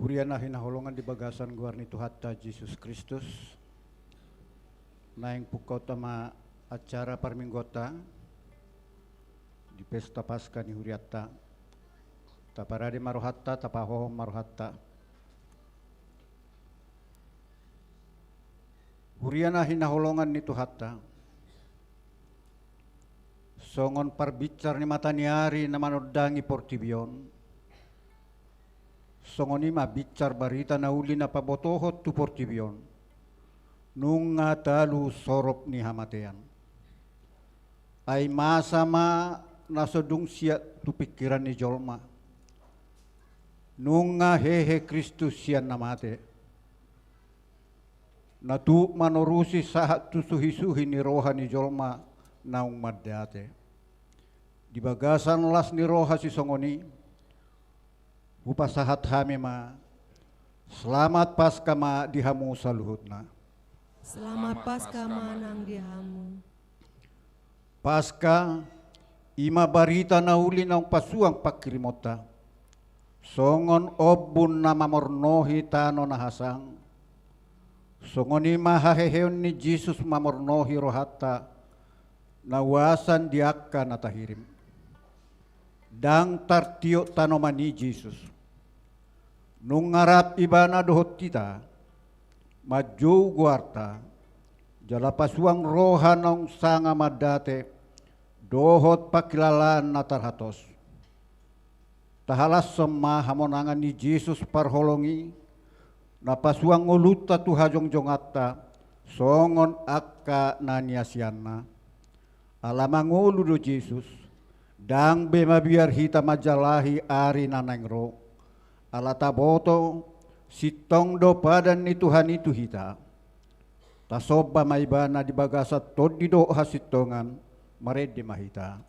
Huriana hinaholongan di bagasan guarni Tuhatta Yesus Kristus. Naing pukau tama acara parminggota di pesta Paskah ni Huriatta. Taparade marohatta tapahohom marohatta. Huriana hinaholongan ni Tuhatta. Songon parbicar ni mataniari na manodangi portibion. Songonima bicar barita na uli na pabotohot tu portibion. Nunga talu sorop ni hamatean. Ay masama nasodung siya tu pikiran ni jolma. Nunga hehe Kristus siyan namate. Natu manorusi sahat tu suhi-suhi ni roha ni jolma naung maddate. Di bagasan las ni roha si songoni. Upasahat hami ma, selamat Paskah ma dihamu saluhutna. Selamat Paskah ma nang dihamu. Paskah ima barita na uli ng pasuang pakirimota. Songon obun na mamornohi tano na hasang. Songon ima haheheon ni Jesus mamornohi rohata. Nawasan diakka natahirim. Dang tartio tanoman ni Jesus. Nung ngarap ibana dohot kita, maju guarta, jalapasuang roha nong sanga madate, dohot pakilalaan na tarhatos. Tahalas semah hamonangan ni Jesus parholongi, napasuang uluta tu hajong atta, songon akka naniasiana. Alamang ulu do Jesus, dang bema biar hita majalahi ari nanangro. Alata boto sitong do padan ni Tuhan itu hita. Tasoba maibana di bagasat todi do hasitongan marede mahita.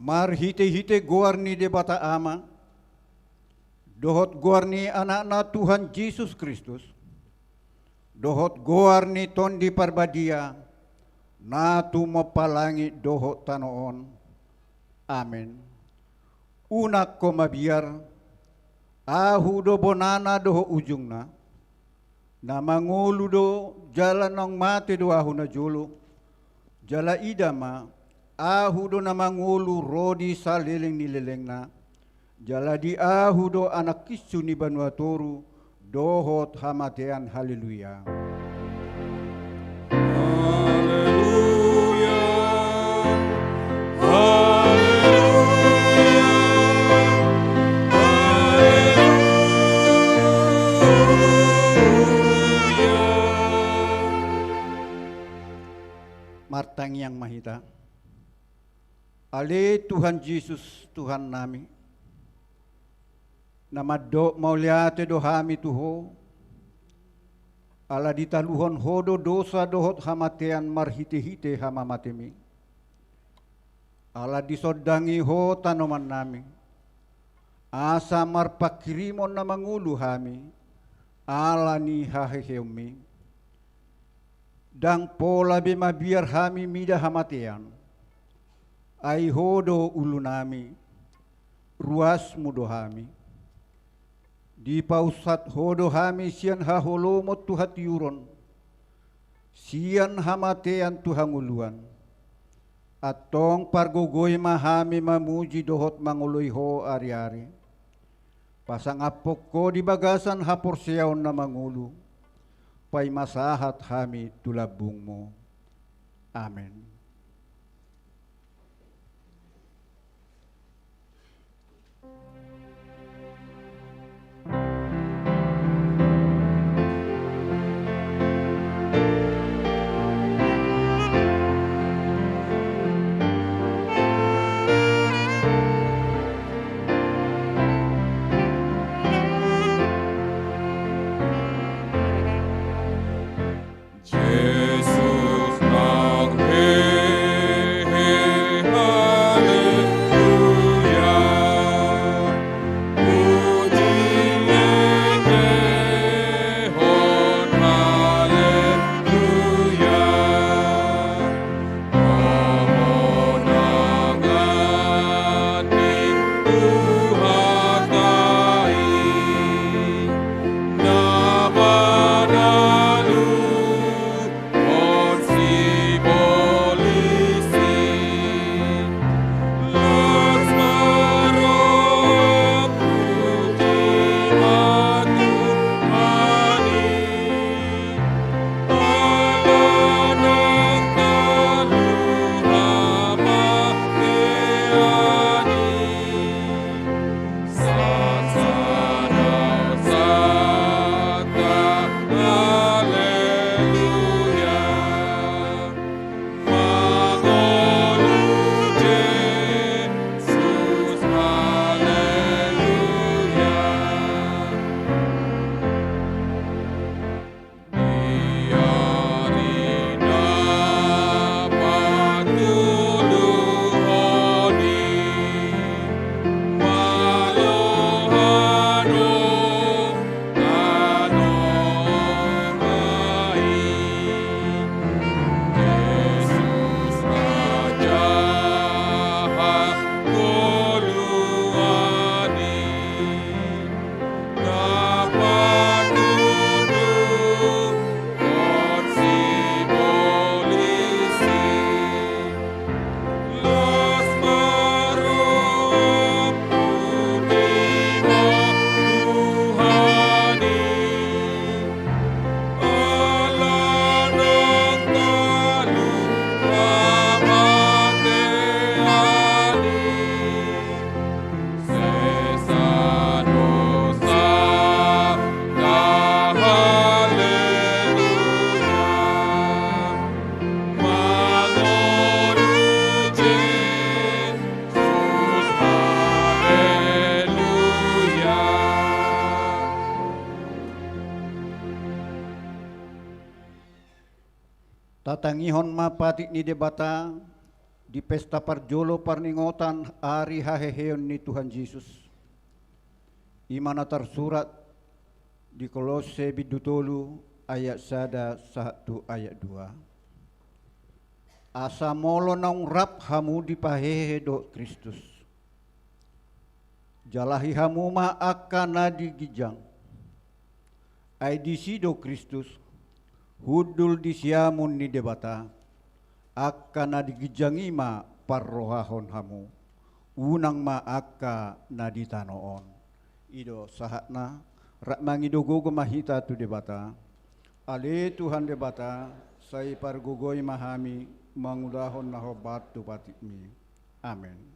marhite-hite guarni de bata ama, dohot guarni anak-anak Tuhan Yesus Kristus, dohot guarni tondi parbadia, natu mapalangi dohot tanoon. Amen. Unak ko mabiar, ahu do bonana doho ujungna, na mangulu do jalan ng mate do ahu na julu, jala idama, ahu do na mangulu rodi sa liling nilileng na, jala di ahu do anak kisu ni Banuatoru, dohot hamatean. Haleluya. Martang yang mahita, ale Tuhan Yesus Tuhan nami, nama do mauliate do hami tuho, ala ditaluhon hodo dosa dohot hamatean marhite-hite hamamatemi, ala disodangi ho tanoman nami, asa marpakirimon na mangulu hami, ala ni haheheumi, dang pola bema biar hami mida hamatean, ai hodo ulu nami, ruas mudo hami, di pausat hodo hami sian haholomot tuhat yuron, sian hamatean Tuhan uluan, atong pargogoy mahami mamuji dohot manguloy ho ari-ari, pasang apok ko di bagasan haporseaon na mangulu, pay masahat hami tulabung mo. Amen. Tatangihon mapatik ni debata di pesta parjolo parningotan hari haheheon ni Tuhan Yesus. Imana tersurat di Kolose bidutolu ayat 1 ayat 2. Asa molo naung rap hamu di pahehe do Kristus. Jalahi hamu ma akana di gijang. Ai disido Kristus hudul disiamun ni debata. Akana di gijang ima parrohahon hamu. Unang ma akka na ditanoon. Ido sahatna rak mangidogo mahita tu debata. Ale Tuhan debata sai pargugoi mahami mangudahon nahobat tu patimi. Amin.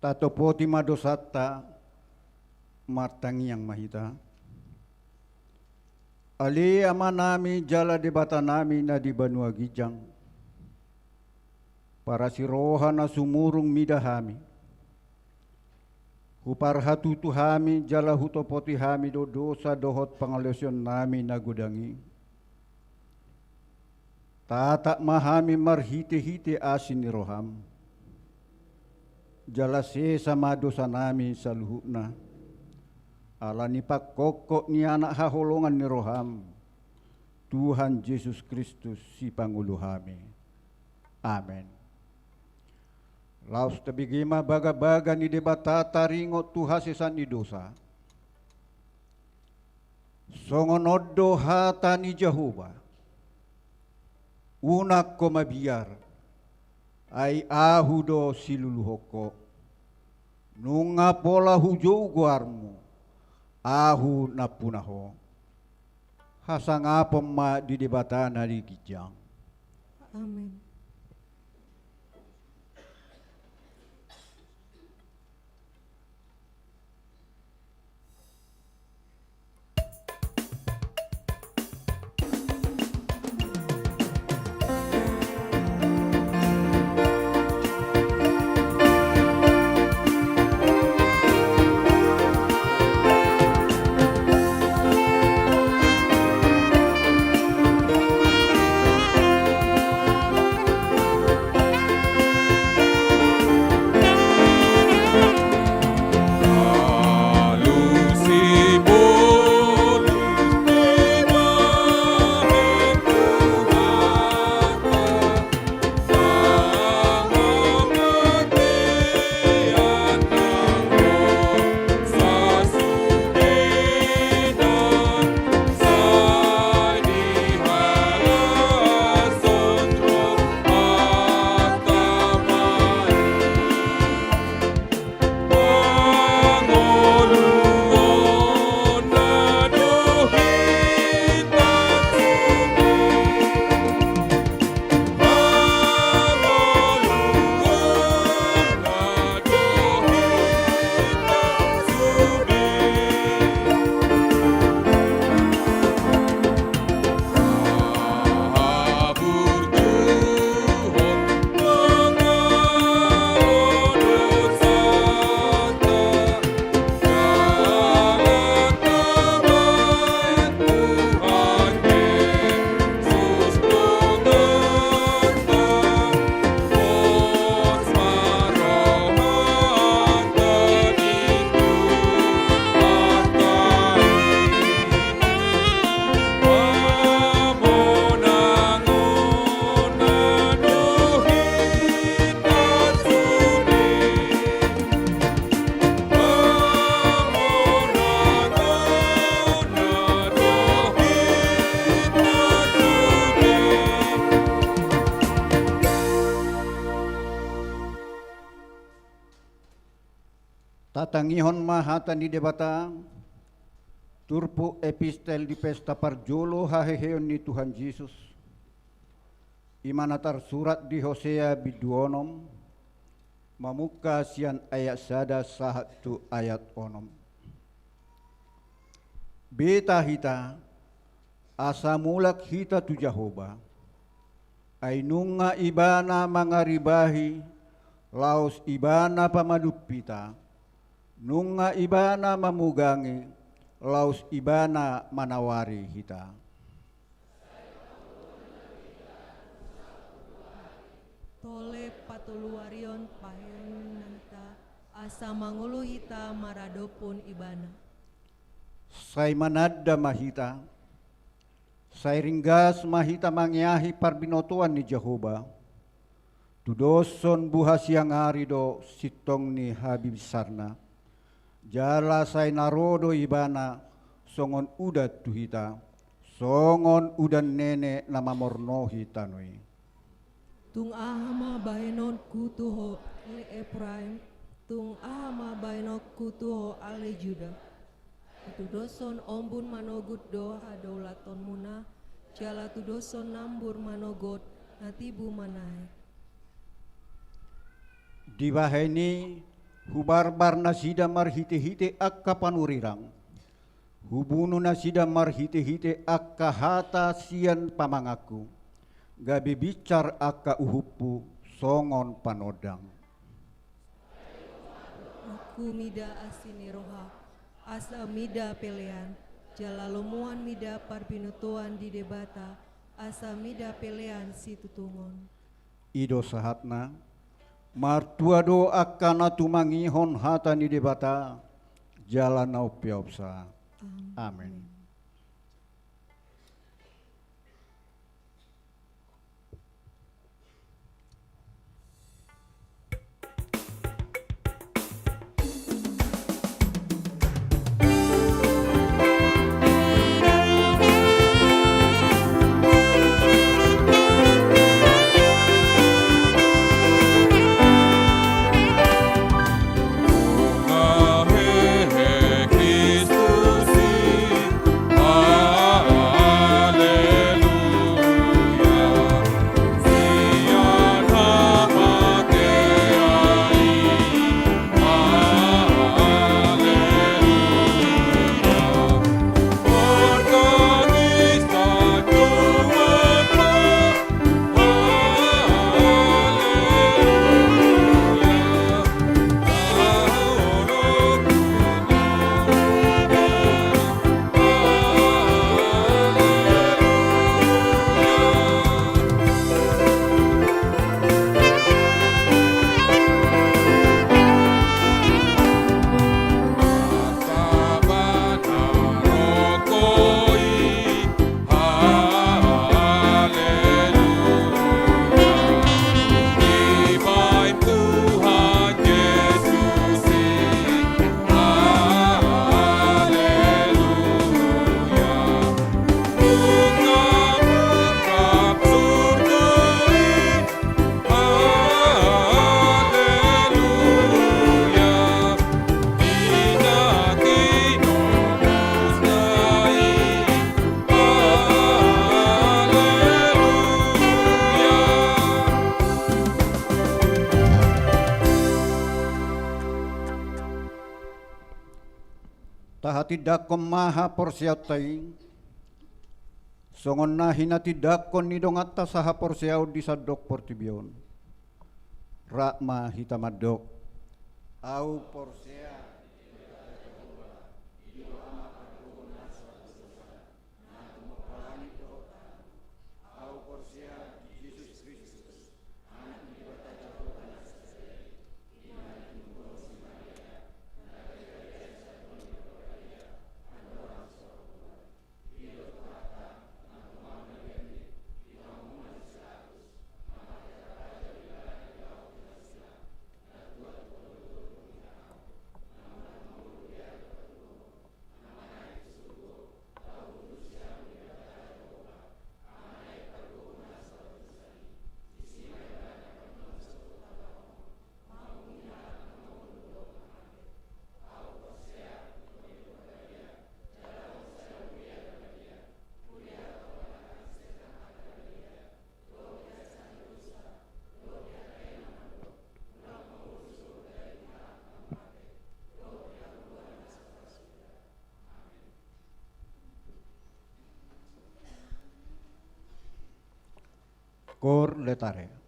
Tato poti madosata martangi yang mahita. Ali amanami jala debata nami na di Banua Gijang. Para siroha na sumurung midahami. Huparhatu tuhami jala hutopoti hami do dosa dohot pangalesion nami na gudangi. Tatak mahami marhite-hite asin ni roham. Jalase sama dosa nami sa luhukna. Ala ni pakokok ni anak haholongan ni roham. Tuhan Yesus Kristus si Pangulo kami. Amen. Laos tabigima baga-baga ni debata taringot tuhasesan ni dosa. Songonoddo hata ni Jehovah. Unak ko mabiar. Ay ahudo siluluhoko. Nunga pola hujo guarmu. Ahu na punaho. Hasang apom ma di debata na di Gijang. Amen. Tatangihon mahatan di debata turpu epistel di pesta parjolo haheheon ni Tuhan Yesus. Imanatar surat di Hosea biduonom mamuka sian ayat sada sahatu ayat onom. Beta hita asa mulak hita tu Jehovah ainunga ibana mangaribahi laos ibana pamadupita nunga ibana mamugangi laos ibana manawari hita. Tole patuluarion paheon nanta asa mangulu hita maradopun ibana. Say manadda mahita, say ringgas mahita mangyahi parbinotuan ni Jehovah. Tudoson buhas yang hari do sitong ni Habib Sarna. Jala say narodo ibana songon udat tuhita, songon udan nene nama mornohi tanoi. Tung ahama baenon kutuho ale Efraim, tung ahama baenon kutuho ale Juda. Tudoson ombun manogut do hadaulaton muna, jala tudoson nambur manogot natibu manai. Di baheni hubarbar nasida marhite-hite akka panurirang. Hubunu nasida marhite-hite akka hata sian pamangaku. Gabi bicar akka uhupu songon panodang. Aku mida asini roha, asa mida pelean, jalalomuan mida parbinutuan di debata, asa mida pelean si tutungon. Ido sahatna, martuado akka natumangihon hata ni debata, jalan nau piopsa. Amin. Tidak maha porsiatai songon nahi tidak kon nidong atta saha porsiau di sadok portibion rakma hitamadok au porsia Cor letare.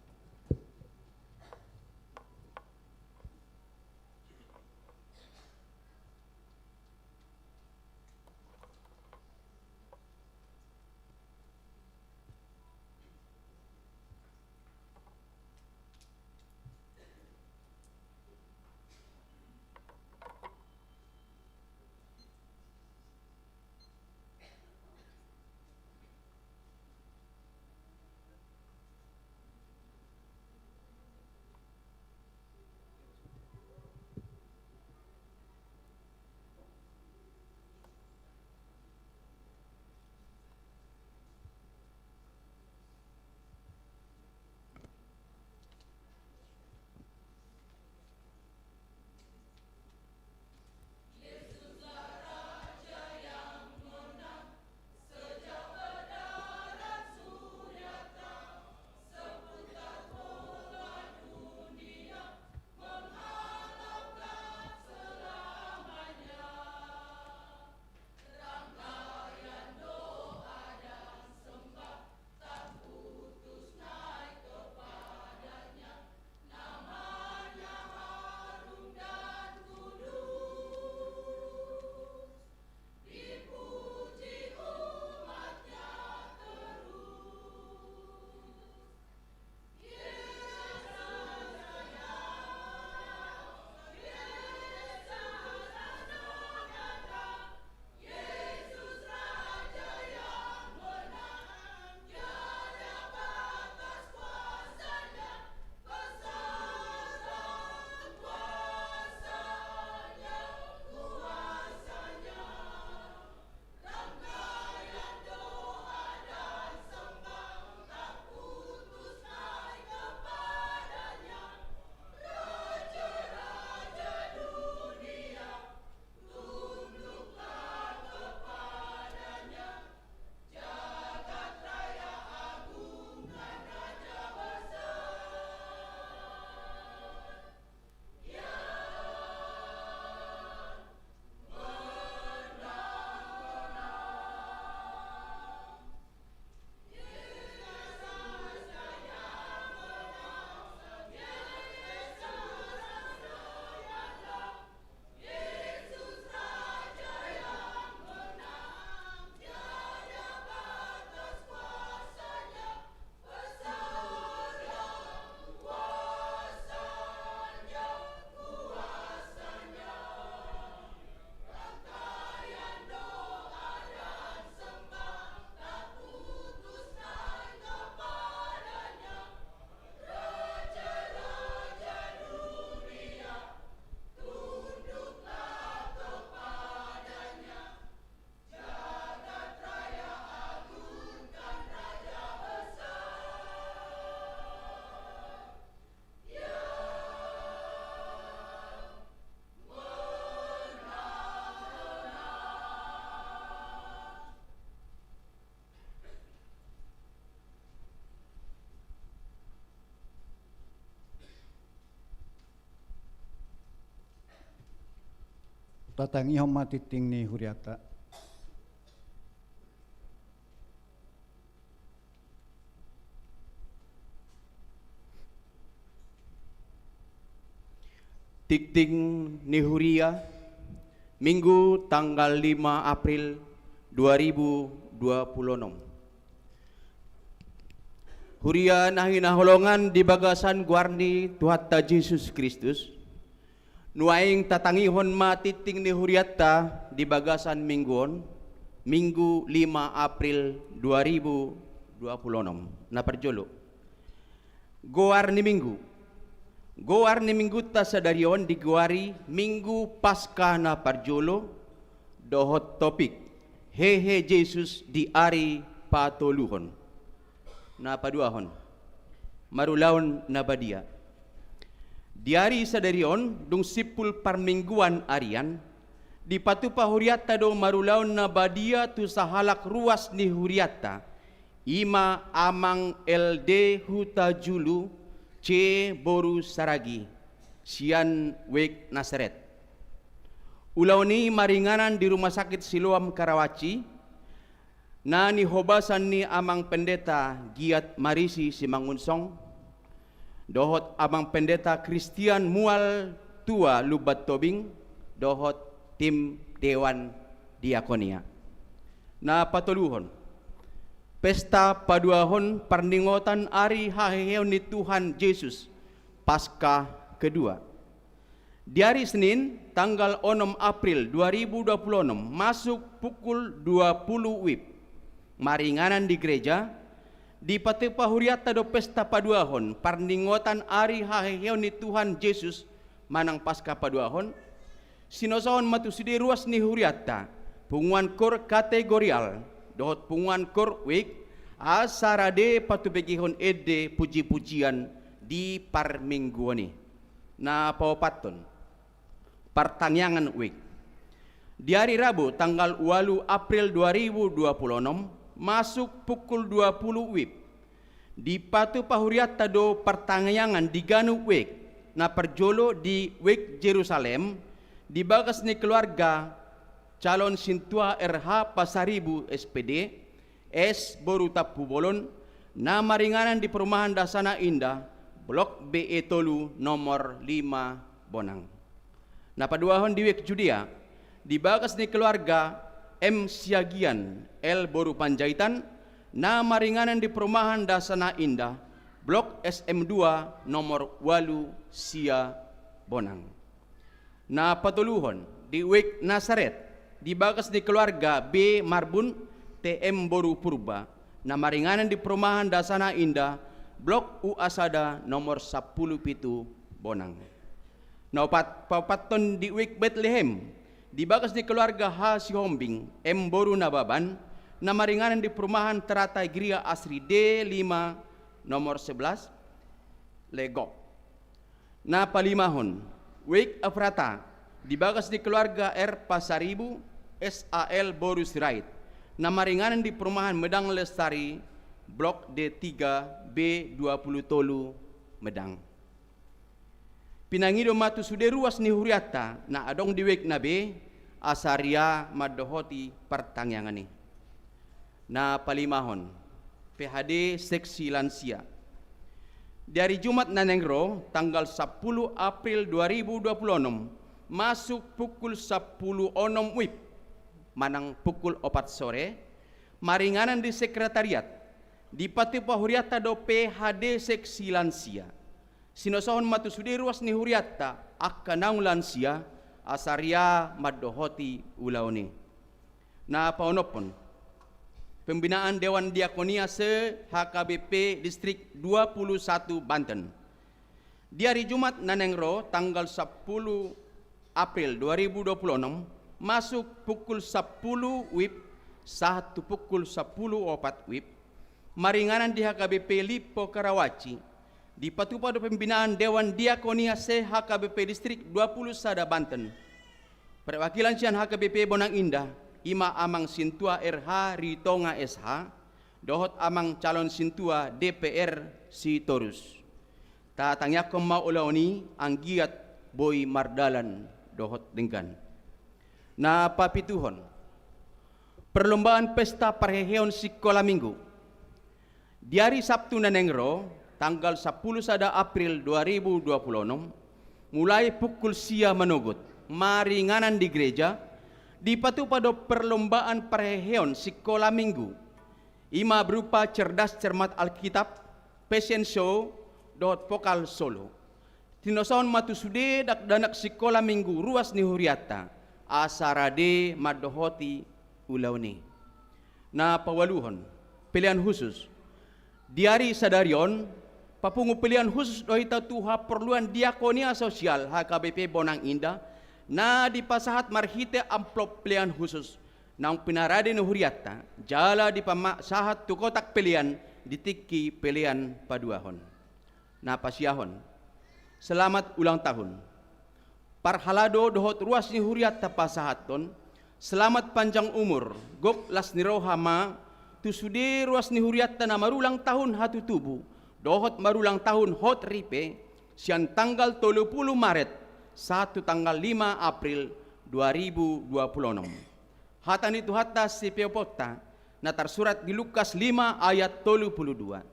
Tatangi homati tingni huriata. Tikting Nihuria, Minggu tanggal 5 April 2026. Huria nahinaholongan di bagasan guarni Tuhatta Yesus Kristus. Nuaing tatangihon matiting ni huriata di bagasan mingguon, Minggu 5 April 2026. Naparjolo. Goar ni Minggu. Goar ni Minggu ta sadarion di guari Minggu Paskah na parjolo dohot topik Hehe Jesus di ari patoluhon. Napaduahon. Marulaon na badia. Diari sadarion dung sipul parmingguan arian di patupa huriata do marulaon na badia tu sahalak ruas ni huriata ima amang LD huta julu C boru saragi sian wek Nasaret. Ulau ni maringanan di rumah sakit Siloam Karawaci na ni hobasan ni amang pendeta Giat Marisi Simangunsong, dohot amang pendeta Christian Mual Tua Lubat Tobing, dohot tim Dewan Diakonia. Na patuluhon, pesta paduahon perningotan ari haheheon ni Tuhan Yesus Paskah kedua. Di hari Senin, tanggal 6 April 2026, masuk pukul 20 WIB, maringanan di gereja, di patepahuriata do pesta paduahon, perningotan ari haheheon ni Tuhan Yesus manang Paskah paduahon, sinosaon matusidi ruas ni huriata, punguan kor kategorial, dohot punguan kor wik, asarade patubegihon ede puji-pujian di parmingguani. Na pawapaton, pertanyaan wik. Di hari Rabu tanggal 8 April 2026, masuk pukul 20 WIB, di patu pahuriata do pertanyaan di Ganu wik, na perjolo di wik Jerusalem, di bagas ni keluarga calon Sintua RH Pasaribu SPD, S Boruta Pubolon, na maringanan di perumahan Dasana Indah, Blok BE Tolu nomor 5 Bonang. Na paduahon di wik Judea, di bagas ni keluarga M Siagian L Boru Panjaitan, na maringanan di perumahan Dasana Indah, Blok SM2 nomor 8 Sia Bonang. Na patuluhon di wik Nazaret, di bagas ni keluarga B Marbun TM Boru Purba, na maringanan di perumahan Dasana Indah, Blok U Asada nomor 10 Pitu Bonang. Na papaton di wik Bethlehem, di bagas ni keluarga H Sihombing M Boru Nababan, na maringanan di perumahan Teratai Gria Asri D5 nomor 11 Legok. Na palimahon wik Afrata, di bagas di keluarga R Pasaribu SAL Boru Sirait, na maringanan di perumahan Medang Lestari, Blok D3 B20 Tolu Medang. Pinangido matu sude ruas ni huriata, na adong di wik na B, asaria madohoti pertanyaan ni. Na palimahon, PHD Seksi Lansia. Dari Jumat na Nengro, tanggal 10 April 2026, masuk pukul 10.06 WIB, manang pukul 4 sore, maringanan di sekretariat, di patipahuriata do PHD Seksi Lansia. Sinosohon matusudi ruas ni huriata, akanaung lansia, asaria madohoti ulauni. Na paunopon, pembinaan Dewan Diakonia se HKBP Distrik 21 Banten. Di hari Jumat Nanengro tanggal 10 April 2026, masuk pukul 10 WIB, satu pukul 10.04 WIB, maringanan di HKBP Lipo Karawaci, di patupado pembinaan Dewan Diakonia se HKBP Distrik 20 Sada Banten. Perwakilan sian HKBP Bonang Indah, ima amang Sintua RH Ritonga SH, dohot amang calon Sintua DPR si Torus. Tatangyak mau ulauni ang Giat Boy Mardalan dohot denggan. Na papituhon, perlombaan pesta parheheon Sekolah Minggu. Di hari Sabtu Nanengro, tanggal 10 Sada April 2026, mulai pukul sia menugut, maringanan di gereja, di patupado perlombaan parheheon Sekolah Minggu. Ima berupa cerdas cermat Alkitab, fashion show, dohot vokal solo. Tinosaon matusude dak danak Sekolah Minggu ruas ni huriata, asarade madohoti ulauni. Na pawaluhon, pilihan khusus. Di hari sadarion, papungu pilihan khusus dohita tuha perluan diakonia sosial HKBP Bonang Indah, na di pasahat marhite amplop pilihan khusus nang pinarade ni huriata, jala di pamasahat tu kotak pilihan ditiki pilihan paduahon. Na pasiahon, selamat ulang tahun. Parhalado dohot ruas ni huriata pasahaton, selamat panjang umur, gok las niroha ma, tusude ruas ni huriata na marulang tahun hatu tubuh, dohot marulang tahun hot ripe, sian tanggal 30 Maret, 1 tanggal 5 April 2026. Hatan itu hatta si Peopota, na tersurat di Lukas 5 ayat 32.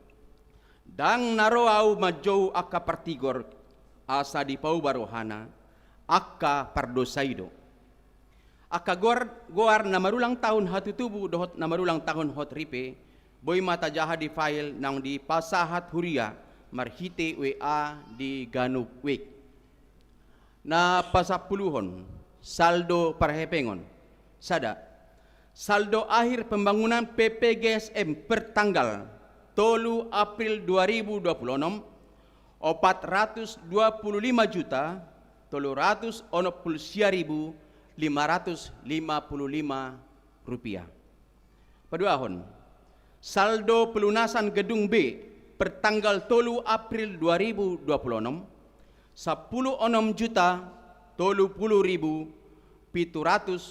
Dang naroau majou aka partigor asa di pau barohana aka pardosaido. Aka goar na marulang tahun hatutubu dohot na marulang tahun hot ripe boy mata jaha di file nang di pasahat huria marhite WA di ganub wek. Na pasapuluhon saldo parhepengon sada saldo akhir pembangunan PPGSM pertanggal 3 April 2026 425 juta 360.555 rupiah. Paduahon saldo pelunasan gedung B pertanggal 3 April 2026 10 juta 30.760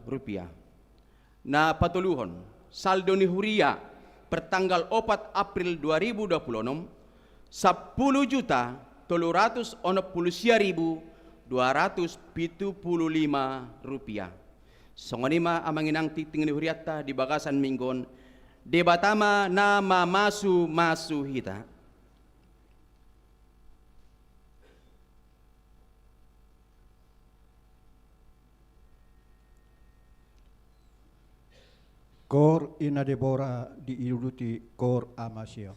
rupiah. Na patuluhon saldo ni huria pertanggal 4 April 2026 10 juta 360.275 rupiah. Songonima amanginang titing ni huriata di bagasan minggon debatama na masu hita. Kor ina Debora diiluti kor Amasio.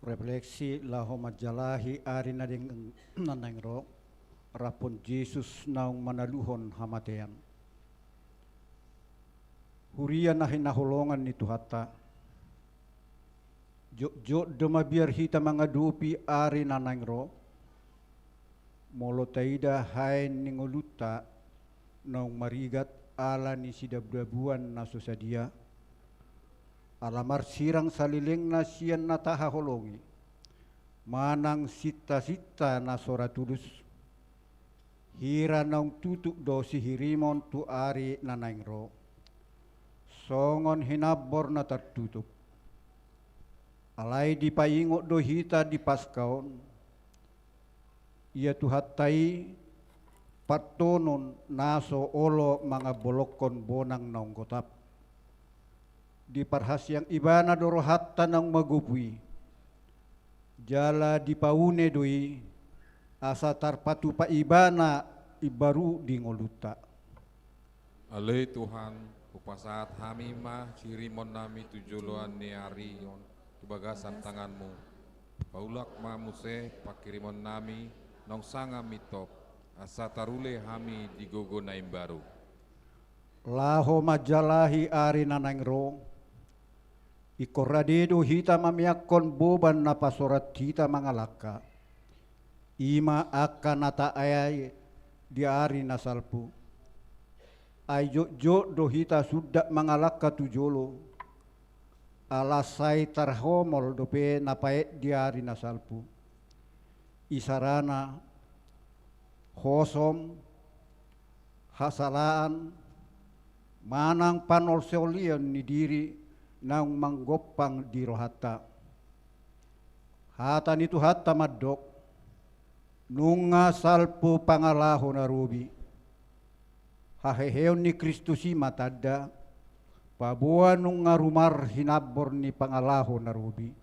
refleksi laho majalahi ari nading nanangro rapon Jesus naung manaluhon hamatean. Hurian na hinahulongan ni Tuhata. Jo demabiar hita mga dupi ari nanangro. Molo taida hai ningoluta naung marigat ala ni sidabrabuan na susadia. Alamar sirang saliling na siyan na tahaholongi. Manang sita-sita na soratulus. Hira naung tutuk do si hirimon tu ari nanangro. Songon hinabor na tertutup. Alai di paingot do hita di paskaon. Ia tuhatai patonon naso olo mga bolokon bonang naung gotap. Di parhasyang ibana dorohatta ng magupui. Jala di paune doi asa tarpatu pa ibana ibaru di ngoluta. Ale Tuhan, upasaat hami mah cirimon nami tujuluan ni arion tubagasan tanganmu. Paulak ma muse pakirimon nami nong sanga mitop asa tarule hami digogo naim baru. Laho majalahi ari nanangro. Ikoradedo hita mamiakon boban na pasorat hita mangalaka. Ima akan nata ayay di ari nasalpu. Ay jo do hita sudak mangalaka tujolo. Alasay tarhomol dope napait di ari nasalpu. Isarana, hosom, hasalaan, manang panol seolian ni diri nang manggopang di rohata. Hata nitu hata madok, nunga salpo pangalaho na rubi. Haheheon ni Kristusi matada, pabuan nunga rumar hinabor ni pangalaho na rubi.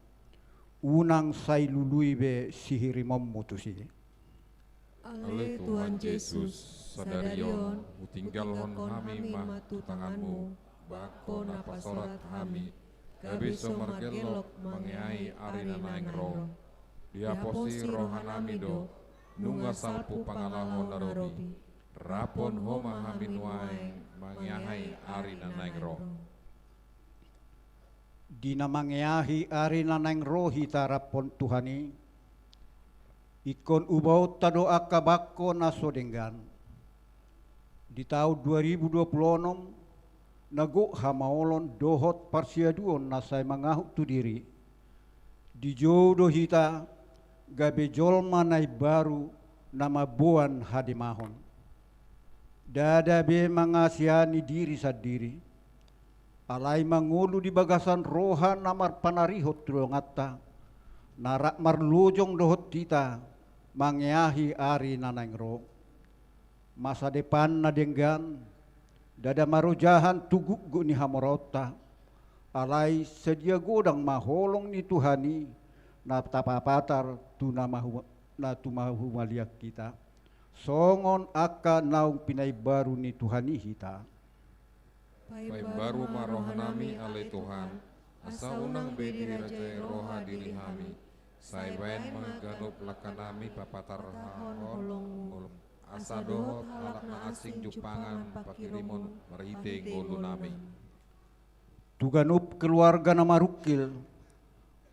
Unang say luluy be sihirimom mutusi. Ale Tuhan Yesus, sadarion, utinggalhon hami mah tanganmu. Bako napasorat hami, gabi somargelok mangyai ari nanangro. Diaposi rohanami do, nunga salpu pangalahon narobi. Rapon homa hami nuai, mangyai ari nanangro. Dina mangyahi ari nanangro hita rapon Tuhani. Ikon ubaw tado akabako na sodenggan. Di tahun 2026, nago hamaolon dohot parsiaduon na say mangahuk tu diri. Di jodoh hita gabe jolma nay baru nama buan hadimahon. Dada be mangasiani diri sadiri. Alai mangulu di bagasan roha namar panarihot tulongata. Narak marlujong dohot tita mangyahi ari nanangro. Masa depan nadenggan dada marujahan tuguk gu ni hamorota. Alai sedia godang maholong ni Tuhani na tapapatar tu mahu maliak kita. Songon aka naung pinay baru ni Tuhani hita. Pai baru marohanami ale Tuhan, asa unang bedi rajai roha diri hami. Sai baen maganup lakanami papatar hahon. Asa dohot halak na asing jupangan pakirimon marite golu nami. Tuganup keluarga na marukil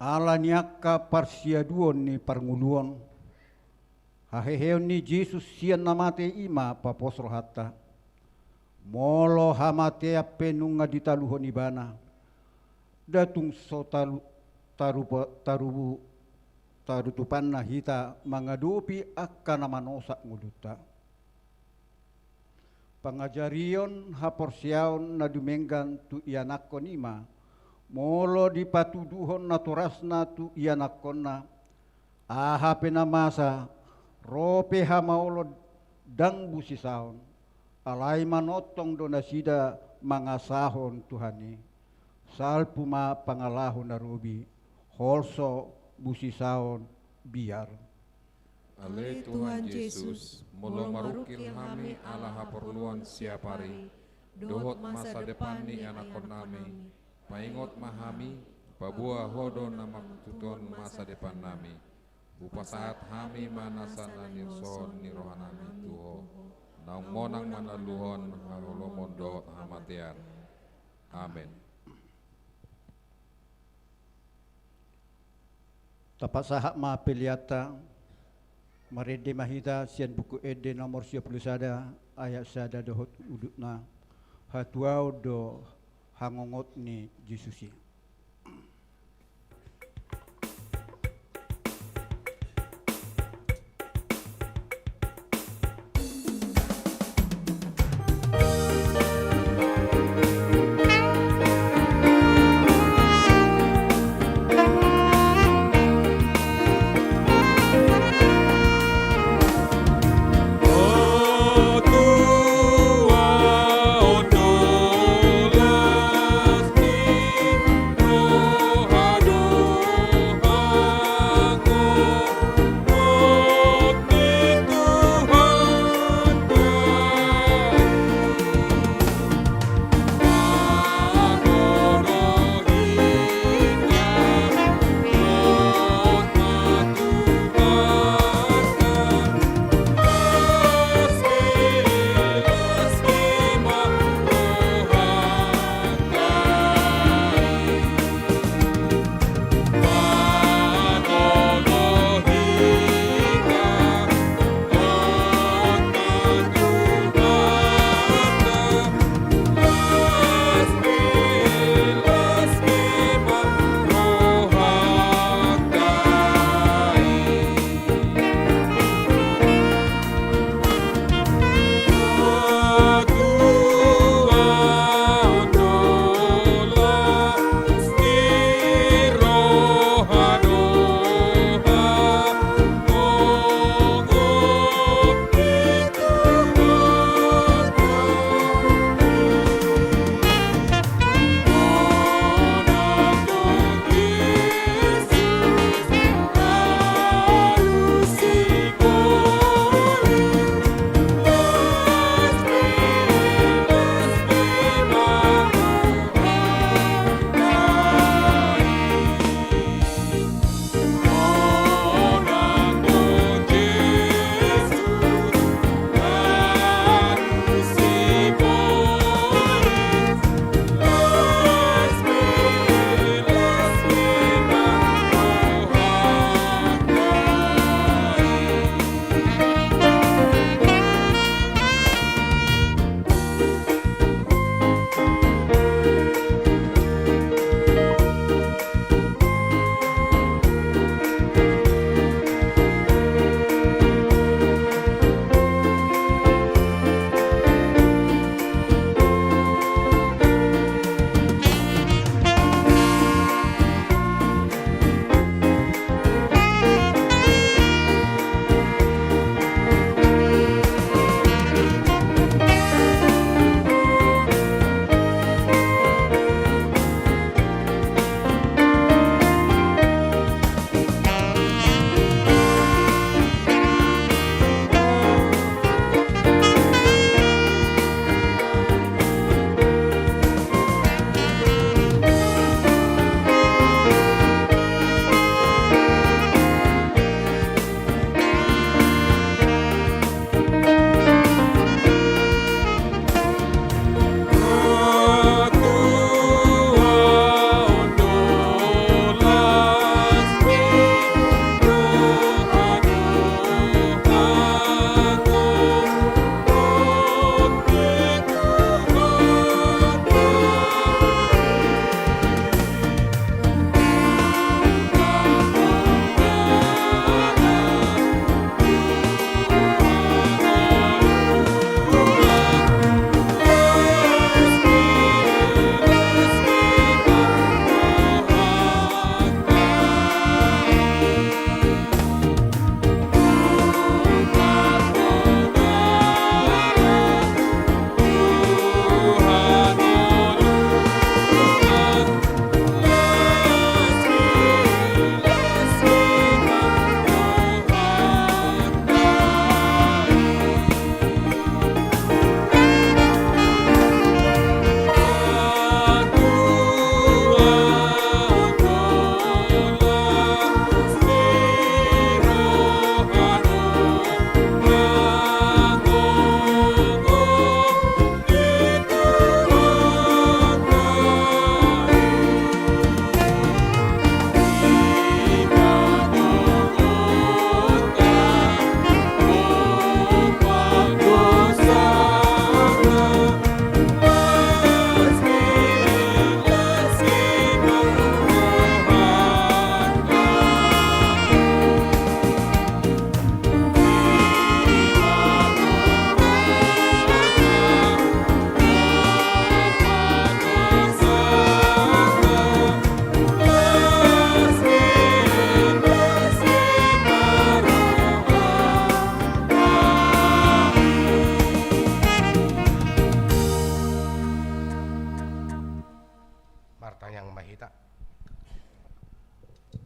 ala niaka parsiaduon ni parnguluon. Haheheon ni Jesus sian namate ima paposro hatta. Molo hamate penunga ditaluhon ibana. Datung so tarutupan na hita mangadupi akka namanosak nguduta. Pangajarion haporsiaon na dumenggan tu ianakon ima. Molo dipatuduhon na turasna tu ianakon na. Aha penamasa rope hamaolo dang busisaon. Alai manotong donasida mangasahon Tuhani. Salpuma pangalahon na rubi. Holso busisaon biar. Ale Tuhan Yesus, molo marukil hami ala haperluan siapari. Dohot masa depan ni anakon nami. Paingot mahami, Pabua hodo nama tuton masa depan nami. Upa saat hami manasana nirson nirohanami tuho. Naung monang manaluhon halomondo hamatian. Amin. Tapak sahak ma piliata marede mahita sian buku ede nomor 11 ayat sada dohot udutna hatuau do hangongot ni Yesusi.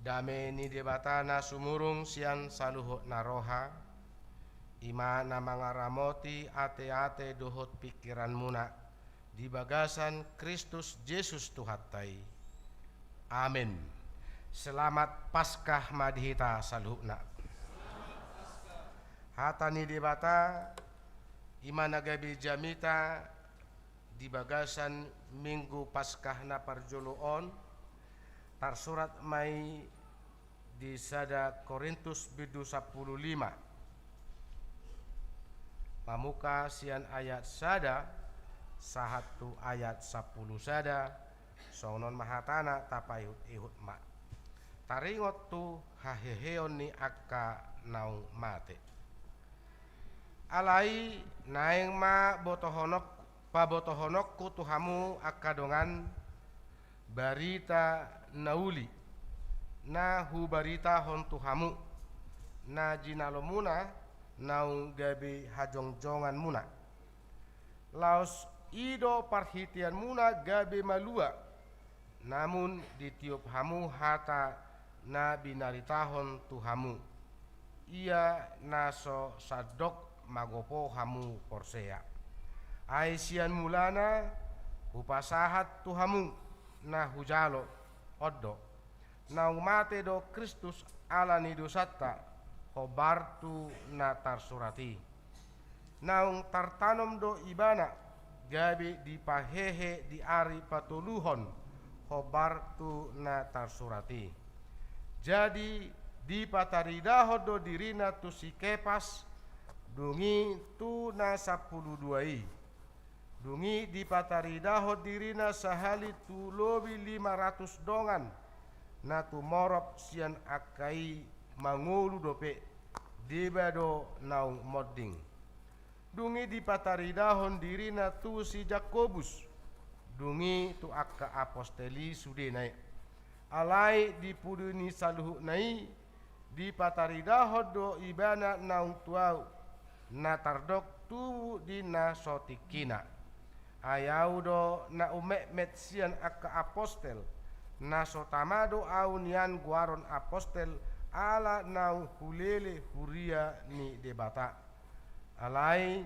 Dame ni debatana sumurung sian saluhut naroha. Ima na mangaramoti ate-ate dohot pikiran muna. Di bagasan Kristus Yesus Tuhatai. Amin. Selamat Paskah madhita saluhna. Hatani debata ima nagabi jamita di bagasan Minggu Paskah na parjoloon tarsurat mai di sada Korintus bidu 15 pamuka sian ayat sada sahatu ayat 10 sada sonon mahatana tapayut ihut ma taringot tu haheheon ni akka naung mate alai naeng ma botohonok pabotohonokku tuhamu akadongan barita nauli na hu barita hon tuhamu na jinalomuna naung gabi hajongjongan muna laos ido parhitian muna gabi malua namun ditiup hamu hata na binaritahon tuhamu ia naso sadok magopo hamu porsea Aisian mulana upasahat tuhamu na hujalo oddo na umate do Kristus ala ni dosatta hobartu na tarsurati naung tartanom do ibana gabi dipahehe di ari patuluhon hobartu na tarsurati jadi dipataridaho do dirina tu si kepas dungi tu na 12 dungi dipataridaho dirina sahali tu lobi 500 dongan na tu morop sian akai mangulu dope dibado naung modding dungi dipataridahon dirina tu si Jakobus dungi tu akka aposteli sudenai alai dipuduni saluhu nai dipataridaho do ibana naung tuau na tardok tu dina sotikina ayau do na umek sian akka apostel na sotamado aunian guaron apostel ala nau hulele huria ni debata alai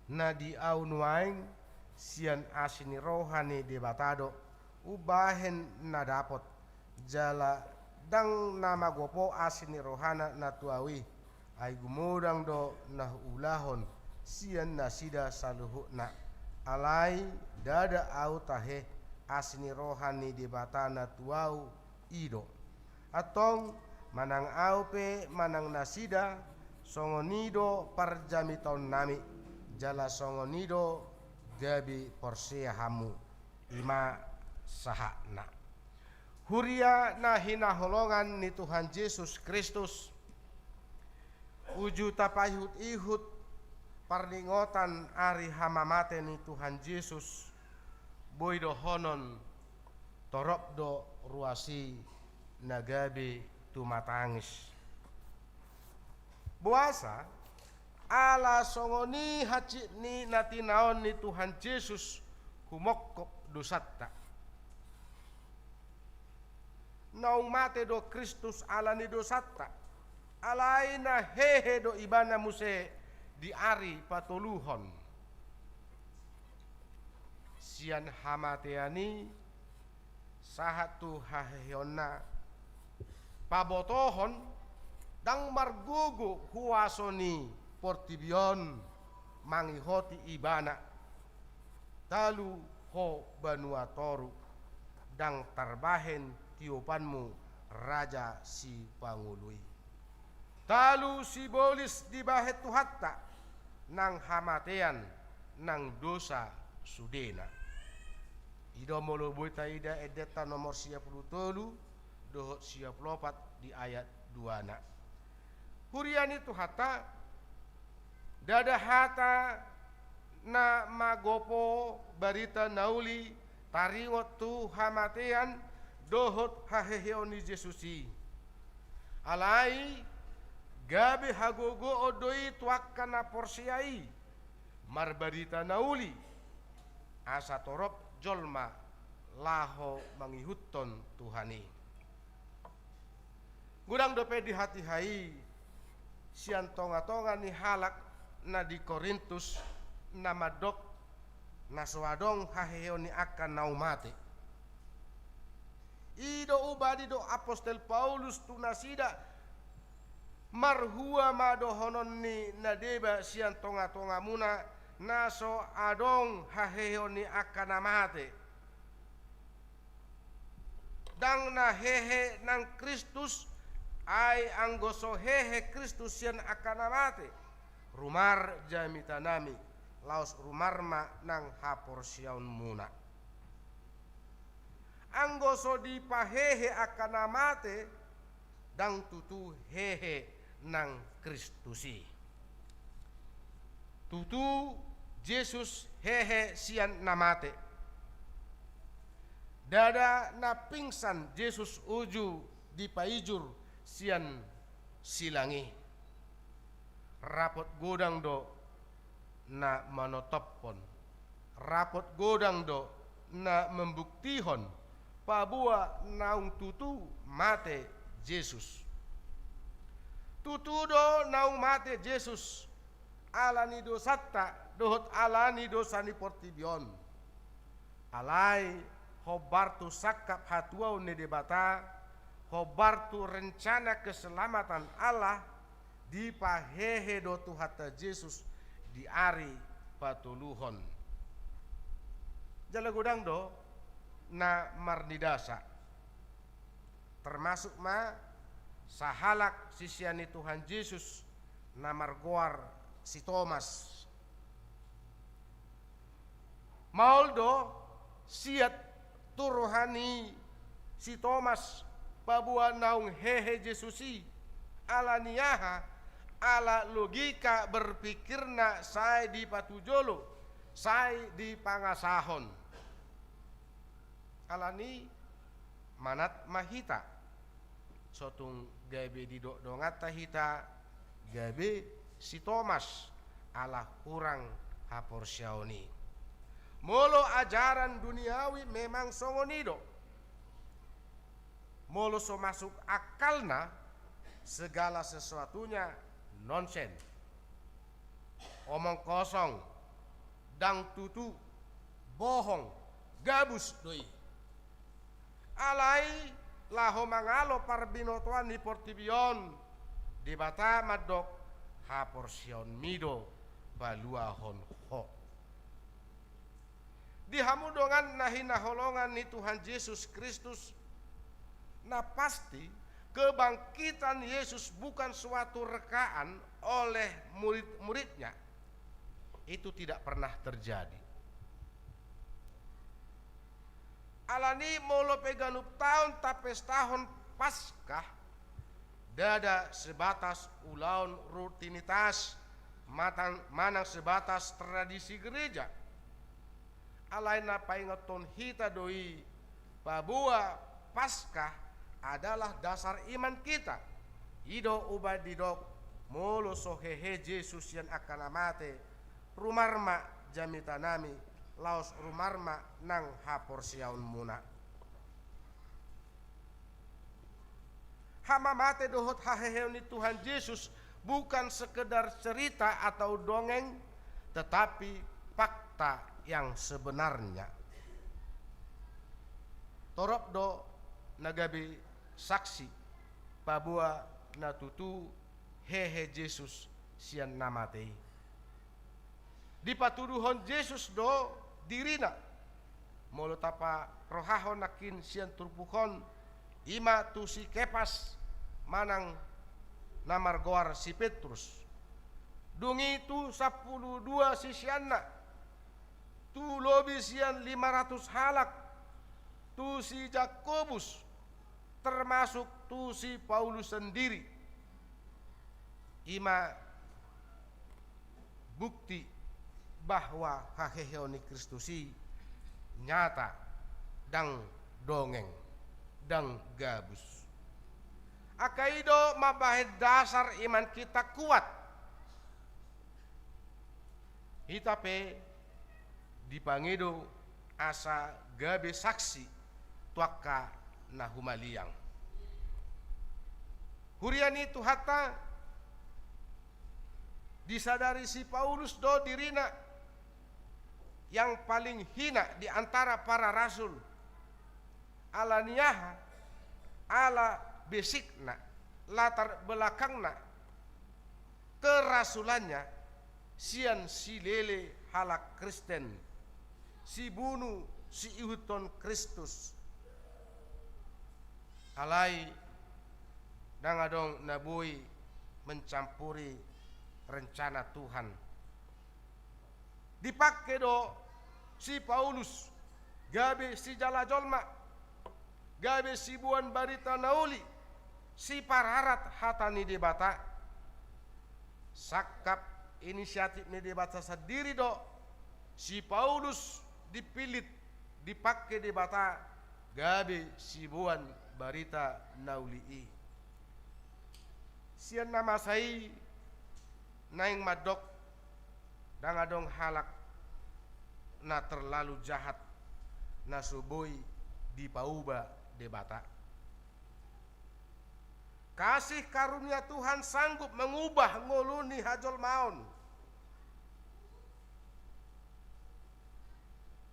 na di aunuaing sian asini rohani debatado ubahen na dapot jala dang nama gopo asini rohana na tuawi ay gumodang do na ulahon sian nasida saluhu na alai dada au tahe asni rohani di batana tuau ido atong manang au pe manang nasida songonido parjamiton nami jala songonido gabi porsea hamu ima sahana huria na hinaholongan ni Tuhan Yesus Kristus uju tapayut ihut parningotan ari hamamate ni Tuhan Yesus boydo honon torop do ruasi nagabe tumatangis buasa ala songoni haci ni natinaon ni Tuhan Yesus humokop dosatta naung mate do Kristus ala ni dosatta alaina hehe do ibana muse di ari patuluhon sian hamateani sahatu haheona pabotohon dang margugu huasoni portibion mangihoti ibana talu ho banuatoru dang tarbahen tiupanmu raja si pangului talu si bolis dibahet tuhatta nang hamatean nang dosa sudena ido molo boita ida edeta nomor 33 dohot 34 di ayat 2 na huriani tuhatta dada hata na magopo barita nauli taringot tu hamatean dohot haheheoni Jesusi alai gabe hagogo odoi tuakkana porsiai marbarita nauli asa torop jolma laho mangihutton Tuhani Gudang dope di hati hai sian tonga-tonga ni halak na di Korintus na madok na soadong haheo ni akan naumate. Ido ubadi do apostol Paulus tunasida marhua madohonon ni nadeba sian tonga-tonga muna naso adong haheo ni akan namate. Dang na hehe nang Kristus ay anggoso hehe Kristus sian akan namate. Rumar jamita nami laos rumarma nang hapor siaun muna. Anggoso di pahehe akan namate dang tutu hehe nang Kristusi. Tutu Yesus hehe sian namate. Dada na pingsan Yesus uju di paijur sian silangi. Rapot godang do na manotopon. Rapot godang do na membuktihon pabua naung tutu mate Yesus. Tutu do naung mate Yesus alani dosatta dohot alani dosani portibion. Alai hobartu sakap hatuau ne debata, hobartu rencana keselamatan Allah di pahehe do tuhata Yesus di ari patuluhon. Jala gudang do na marnidasa termasuk ma sahalak sisiani Tuhan Yesus na margoar si Thomas. Mauldo siat turuhani si Thomas pabua naung hehe Yesusi ala niyaha ala logika berpikirna saya di patujolo saya di pangasahon alani manat mahita sotung gabe di dongata hita gabe si Thomas ala kurang haporsyaoni. Molo ajaran duniawi memang songonido. Molo so masuk akalna segala sesuatunya nonsen. Omong kosong, dang tutu, bohong, gabus doi. Alai laho mangalo parbinotoan ni portibion di bata madok haporsion mido baluahon ho. Dihamudongan nahinaholongan ni Tuhan Yesus Kristus. Nah pasti kebangkitan Yesus bukan suatu rekaan oleh murid-muridnya. Itu tidak pernah terjadi. Alani molo peganup tahun tapes tahun Paskah dada sebatas ulaun rutinitas manang sebatas tradisi gereja. Alai na paingaton hita doi pabua Paskah adalah dasar iman kita. Ido ubadidok molo sohehe Yesus yang akan amate rumarma jamitanami laos rumarma nang haporsiaun muna. Hama mate dohot haheheun ni Tuhan Yesus bukan sekedar cerita atau dongeng, tetapi fakta yang sebenarnya. Torop do nagabi saksi pabua natutu hehe Yesus sian namatei. Di patuduhon Yesus do dirina molo tapa rohahon nakin sian turpuhon ima tu si Kepas manang namar goar si Petrus. Dungi tu 12 sisianna. Tu lobi sian 500 halak. Tu si Jakobus termasuk tu si Paulus sendiri. Ima bukti bahwa haheheoni Kristusi nyata dang dongeng dang gabus. Akaido mabahed dasar iman kita kuat. Hitape dipangido asa gabe saksi tuaka nahumaliang. Huriani itu hatta disadari si Paulus do dirina yang paling hina di antara para rasul. Alaniyaha ala besikna latar belakangna kerasulannya sian si lele halak Kristen, si bunuh si ihuton Kristus. Alai dangadong nabui mencampuri rencana Tuhan. Dipakai do si Paulus gabe si jala jolma, gabe si buan barita nauli, si pararat hatani debata, sakap inisiatif ni debata sendiri do si Paulus dipilit dipakai debata gabe si buan barita nauli. Sian nama saya naing madok dangadong halak na terlalu jahat na suboi di pauba debata. Kasih karunia Tuhan sanggup mengubah ngoluni hajol maun.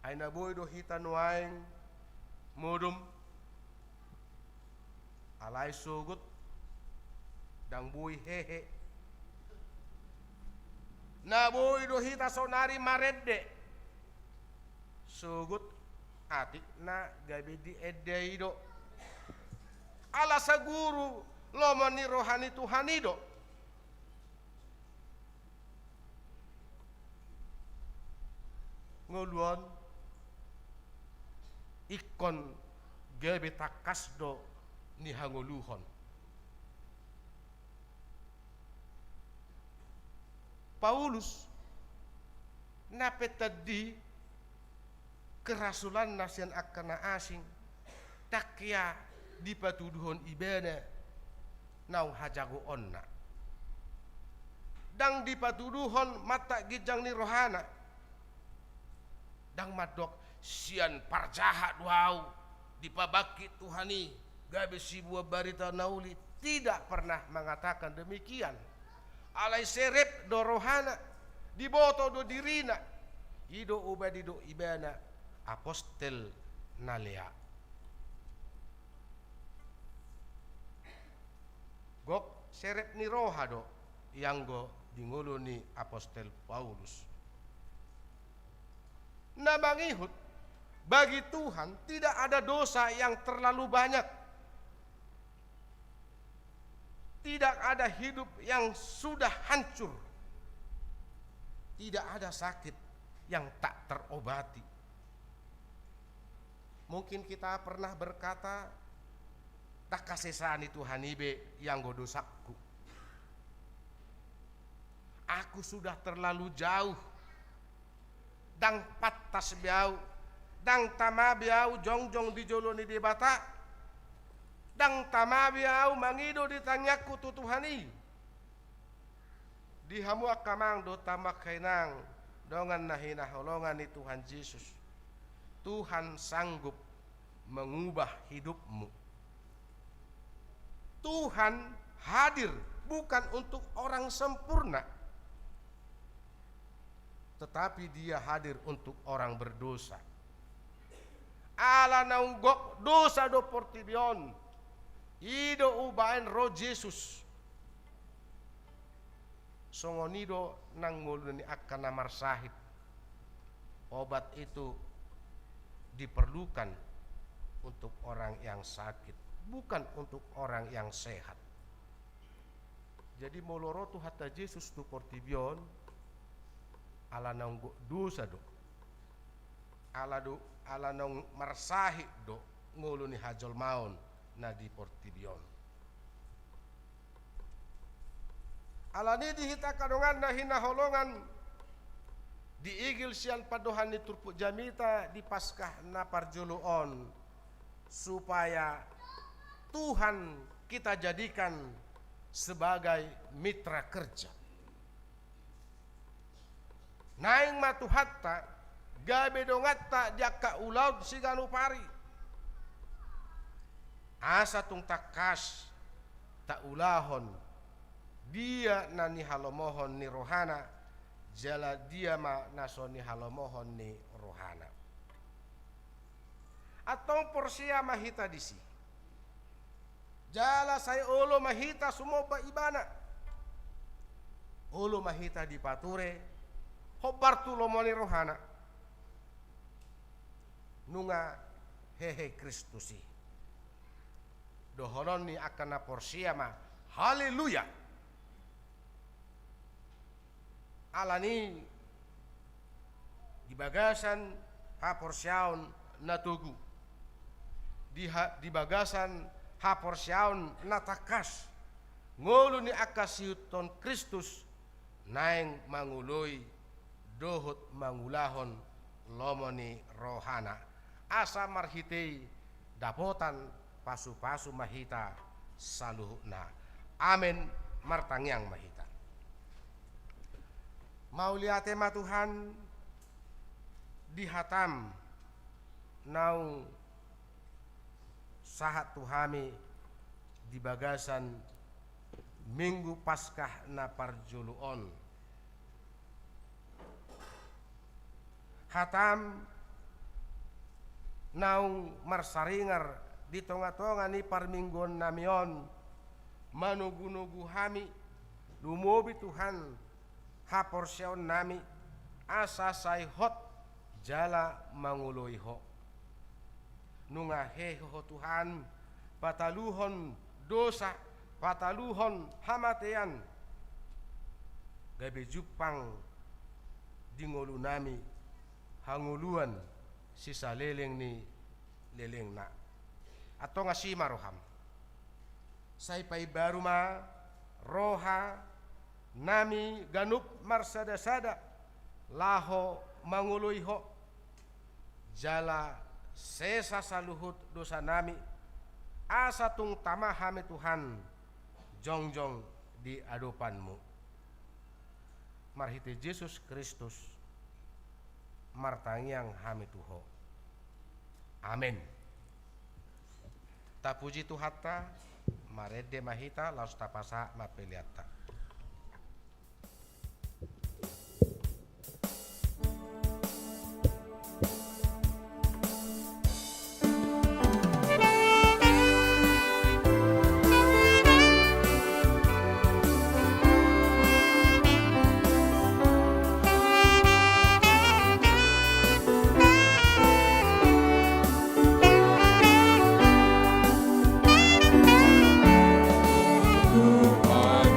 Aina boy do hita nuaing mudum alai sugut dang boy hehe. Na boy do hita sonari maredde sugut atik na gabi di edeido ala saguru lomani rohani Tuhanido. Ngoluan ikon gabi takasdo ni hangoluhon. Paulus nape tadi kerasulan nasian akana asing takya di patuduhon ibana nau hajago onna dang di patuduhon mata gijang ni rohana dang madok sian parjahat wau dipabaki Tuhani gabe si buah barita nauli tidak pernah mengatakan demikian. Alai serep do rohana diboto do dirina ido ubadi do ibana apostel nalea. Gok serep ni roha do yang go dingulu ni apostel Paulus. Nah bangihut bagi Tuhan tidak ada dosa yang terlalu banyak. Tidak ada hidup yang sudah hancur. Tidak ada sakit yang tak terobati. Mungkin kita pernah berkata, tak kasesani Tuhan ibe yang godosaku. Aku sudah terlalu jauh. Dang patas biau, dang tama biau jongjong di joloni di bata. Dang tamabiau mangido ditanyaku tu Tuhani. Dihamu akamang do tamak kainang dongan nahina holongan ni Tuhan Yesus. Tuhan sanggup mengubah hidupmu. Tuhan hadir bukan untuk orang sempurna, tetapi Dia hadir untuk orang berdosa. Ala naunggok dosa do portibion. Ido ubain roh Yesus songonido nang nguluni akan namar sahid. Obat itu diperlukan untuk orang yang sakit, bukan untuk orang yang sehat. Jadi moloro tu hatta Yesus tu portibion ala nang dosa do ala nang marsahid do nguluni hajol maun na di portibion. Alani dihita kadongan na hinaholongan diigil sian padohan ni turpuk jamita di paskah na parjuluon supaya Tuhan kita jadikan sebagai mitra kerja. Naing matuhatta gabe dongatta jaka ulaud siganu pari asa tung takas taulahon dia nani halomohon ni rohana jala dia ma nasoni halomohon ni rohana. Atong porsia mahita disi. Jala saya olo mahita sumoba ibana. Olo mahita di pature hobartu lomoni rohana. Nunga hehe Kristusi. Dohonon ni akana porsia ma haleluya. Alani di bagasan haporsiaon natugu. Di bagasan haporsiaon natakas. Ngulu ni akasiuton Kristus naeng mangului dohut mangulahon lomoni rohana. Asa marhitei dapotan pasu-pasu mahita saluhna. Amin martangyang mahita. Mauliate ma Tuhan dihatam naung sahat Tuhami di bagasan Minggu Paskah na parjuluon. Hatam naung marsaringar di tonga-tonga ni parminggon namion manugu-nugu hami lumobi Tuhan haporsiaon nami asa say hot jala mangului ho. Nunga heho Tuhan pataluhon dosa, pataluhon hamatean gabe jupang dingolu nami hanguluan sisa leleng ni leleng na atau ngasi maroham say pai baru ma roha nami ganup marsada-sada laho mangului ho jala sesa saluhut dosa nami asa tung tamahame Tuhan jongjong di adopanmu marhite Yesus Kristus martangyang hame tuho. Amin. Tapuji Tuhatta marede mahita laus tapasa mapeliata. Tuhan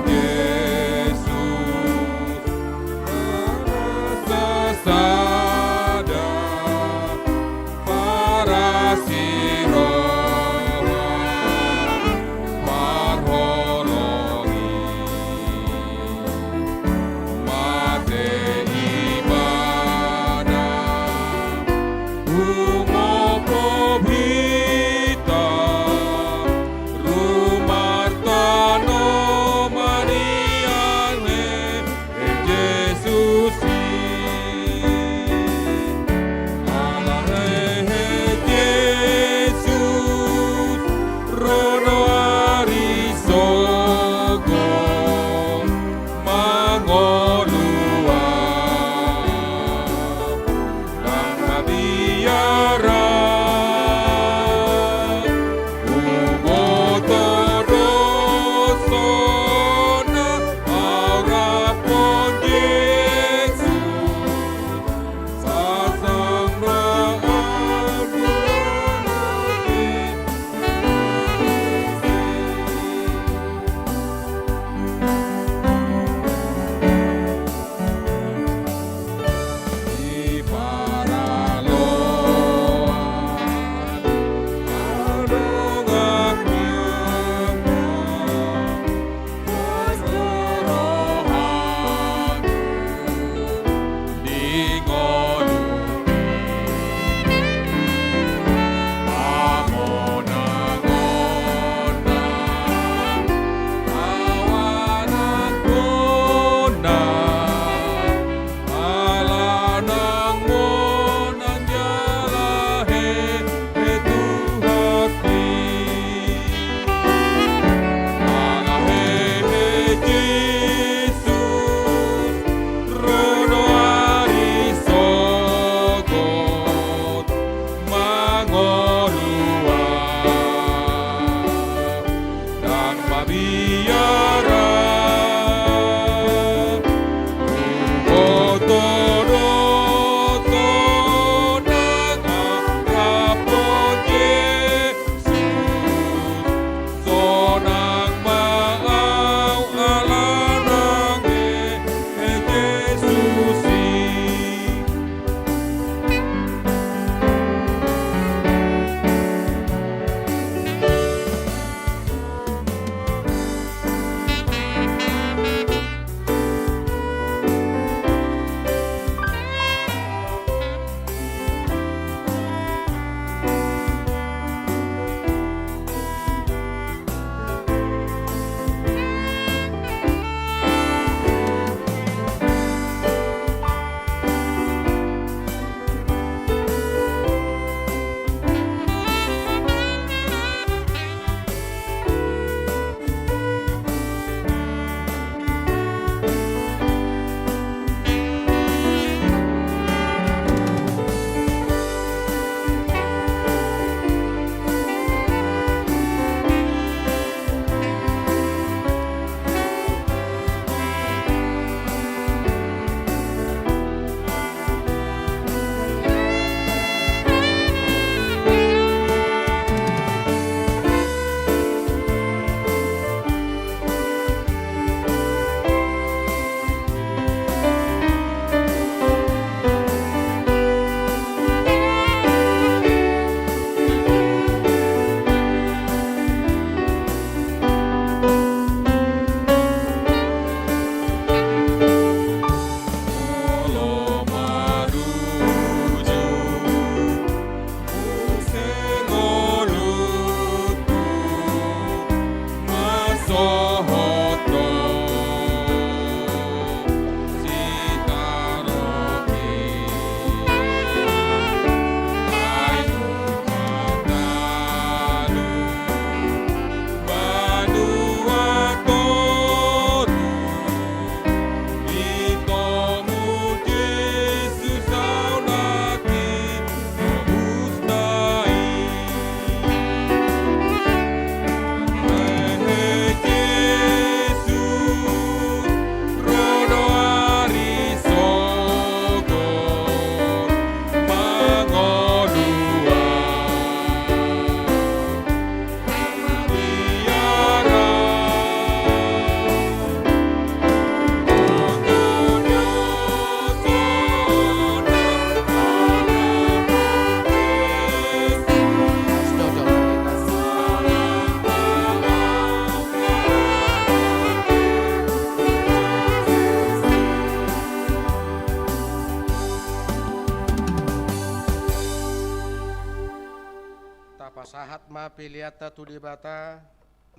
pasahat ma piliata tu dibata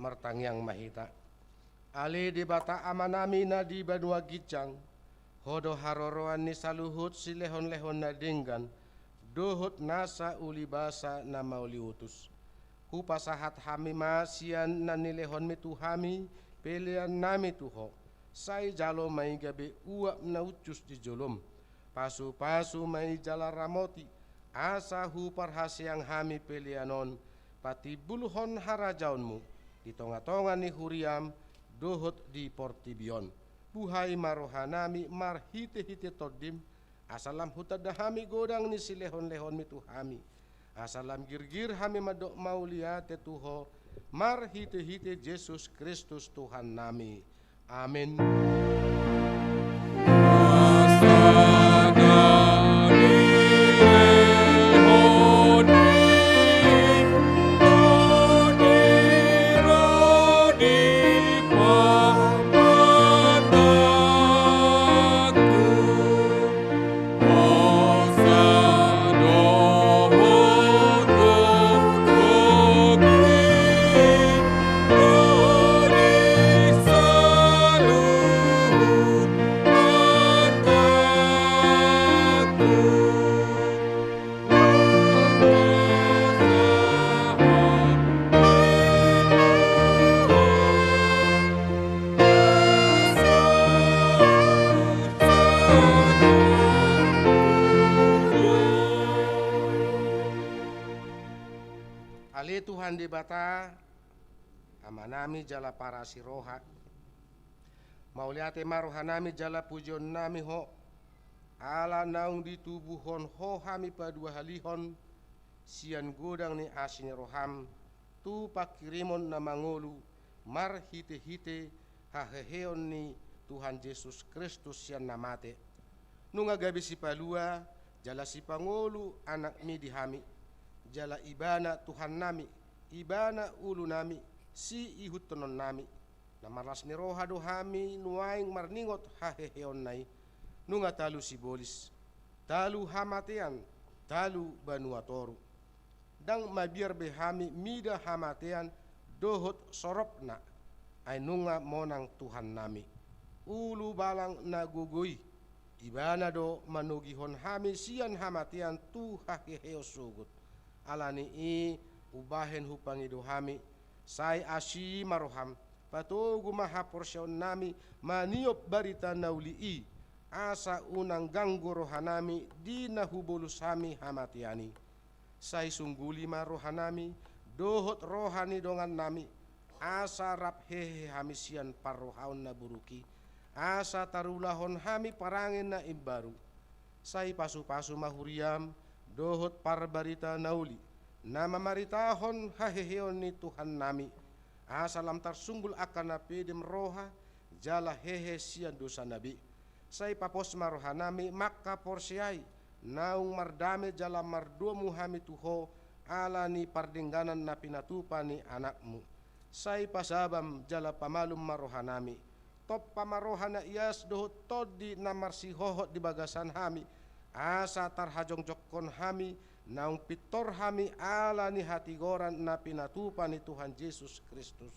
martangyang mahita. Ali dibata amanami na di banua gijang, hodo haroroan ni saluhut si lehon-lehon na dinggan, dohut nasa uli basa na mauli utus. Hu pasahat hami masian na nilehon mi tuhami, pilihan nami tuho, say jalo may gabi uap na ucus di jolom, pasu-pasu may jala ramoti, asa hu parhasyang hami pilihanon, pati buluhon harajaunmu, di tonga-tonga ni huriam, dohot di portibion. Buhay marohanami marhite-hite todim, asalam hutadahami godang ni silehon-lehon mi tuhami, asalam girgir hami madok mauliate tuho, marhite-hite Yesus Kristus Tuhan nami. Amin. Ali Tuhan di bata amanami jala para siroha mauliate marohanami jala pujon nami ho ala naung di tubuhon ho hami padua halihon sian godang ni asini roham tu pakirimon na mangolu mar hite-hite haheheon ni Tuhan Yesus Kristus sian namate nunga gabi si palua jala si pangolu anak mi dihami jala ibana Tuhan nami, ibana ulu nami, si ihut tonon nami. Namaras ni roha dohami, nuaing marningot haheheon nai, nunga talu si bolis, talu hamatean, talu banua toru. Dang mabiar behami mida hamatean, dohot soropna, ay nunga monang Tuhan nami. Ulu balang na gugui, ibana do manugihon hami sian hamatean tu haheheo sugut. Alani i ubahen hupangido hami sai asi maroham patugu maha porsyon nami maniop barita nauli i asa unang ganggu rohanami di nahubolus hami hamatiani sai sungguli marohanami dohot rohani dongan nami asa rap hehe hami sian parrohaun na buruki asa tarulahon hami parangin na imbaru sai pasu-pasu mahuriam dohot parbarita nauli nama maritahon haheheon ni Tuhan nami asalam tarsunggul akan napidem roha jala hehe sian dosa nabi sai papos marohanami maka porsiai naung mardame jala marduamu hami tuho ala ni pardengganan na pinatupa ni anakmu sai pasabam jala pamalum marohanami top pamarohana ias dohot todi namarsi hohot di bagasan hami asa tarhajong jokon hami naung pitor hami ala ni hati goran na pinatupa ni Tuhan Yesus Kristus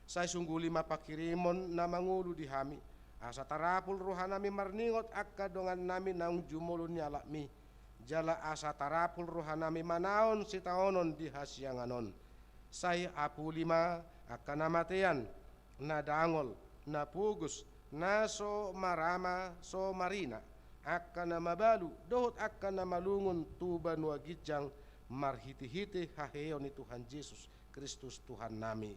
sai sungguli mapakirimon na mangulu di hami asa tarapul rohanami marningot akka dongan nami naung jumulun nyalakmi jala asa tarapul rohanami manaon sitaonon di hasyanganon sai apulima akka namatean na dangol na pugus na so marama so marina akka na mabalu dohot akka na malungon tuban wa gijang marhiti-hiti haheon ni Tuhan Yesus Kristus Tuhan nami.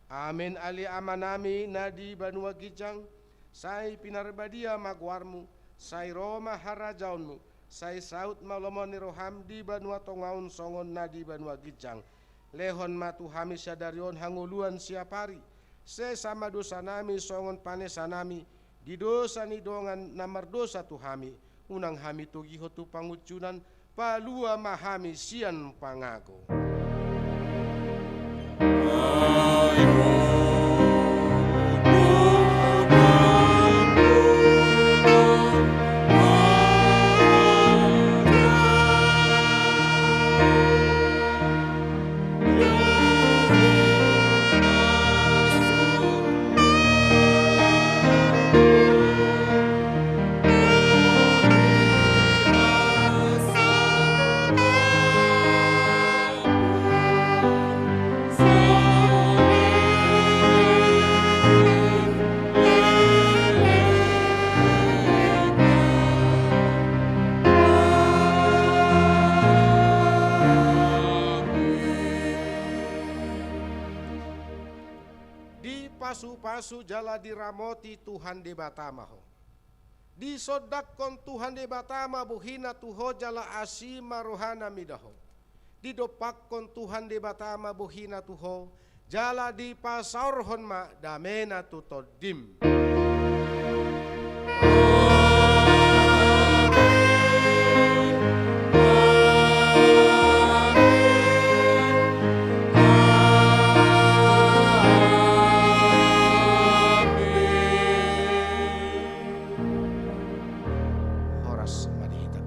Amin ali amanami nadi banua gijang sai pinarbadia magwarmu sai Roma harajaunmu sai saut malomon ni roham di banua tongaun songon nadi banua gijang lehon matu hami sadarion hanguluan siapari se sama dosa nami songon panesa nami di dosa ni dongan namar dosa tu hami unang hami tugi hotu pangucunan palua mahami sian pangago. pasu-pasu jala diramoti Tuhan de batamaho. Di sodakon Tuhan de batama buhina tuho jala asima rohana midaho. Di dopakon Tuhan de batama buhina tuho jala di pasaurhon ma damena tutodim. Horas Madihita.